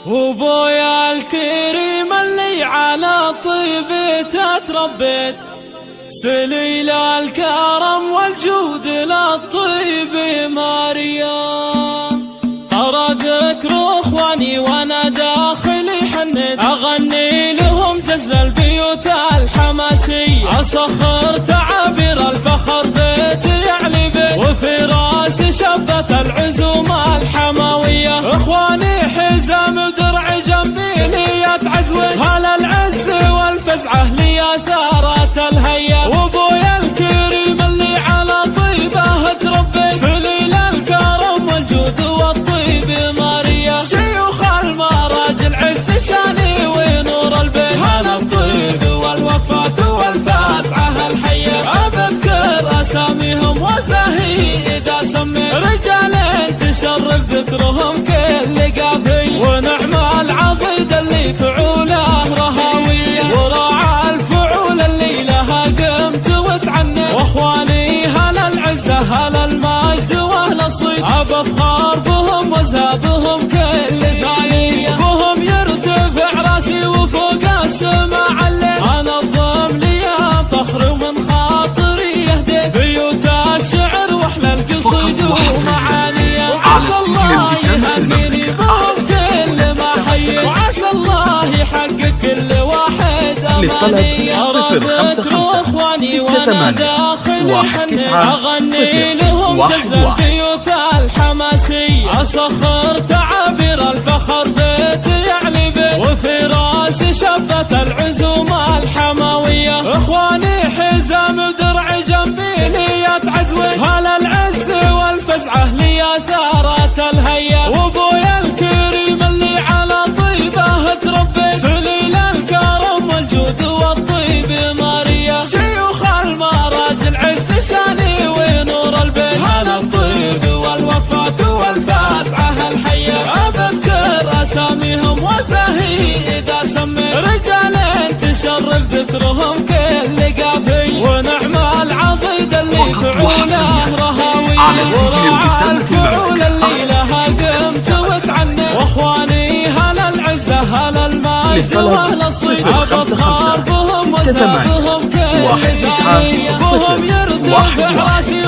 وبويا الكريم اللي على طيبته تربيت، سليل الكرم والجود للطيب مريم. ترى ذكر اخواني وانا داخلي حنيت، اغني لهم جز البيوت الحماسية، اسخر تعابير الفخر بيت يعني بيت، وفي راسي شبة العزوم الحماوية. اخواني حزام ودرع جنبي نية عزوي، هلا العز والفزعة لي ثارة الهيا. وابويا الكريم اللي على طيبه تربي، سليل الكرم والجود والطيب مريم. شيوخ المراجل عز شاني ونور البيت، هلا الطيب والوفات والفزعة الحية. أبذكر أساميهم وزهي إذا سميت، رجال تشرف ذكرهم كل قافية، ونعم العضيد اللي فعوله رهاوية، وراعى الفعول اللي لها قمت وتعنت. واخواني هلا العزة هلا المجد واهل الصيد، ابفخار بهم وزهابهم كل ثانية، بهم يرتفع راسي وفوق السماء عليت. انا الضم لي فخر ومن خاطري يهديت، بيوت الشعر واحلى القصيد ومعانيه. وعسى الله يهنيني بهم كل ما حييت، وعسى الله يحقق كل واحد امانيه. 055 68 اغني لهم جز البيوت الحماسيه، اسخر تعابير الفخر بيت يعني بيت، وفي راسي شبة العزوم الحماويه. اخواني حزام ودرع جنبي نية عزوي، هلا العز والفزعه لي ثارة الهيا. وابويا الكريم اللي على طيبه تربي، سليل الكرم والجود والطيب مريم. شيوخ المراجل عز شاني ونور البيت، هلا الطيب والوفات والفزعه الحيه. أبذكر اساميهم وزهي اذا سميت، رجال تشرف ذكرهم كل قافية، ونعم العضيد اللي فعوله رهاوية، وراعى الفعول اللي لها قمت وتعنت. واخواني هلا العزة هلا المجد واهل الصيد، ابفخار بهم وزهابهم كل ثانية، بهم يرتفع راسي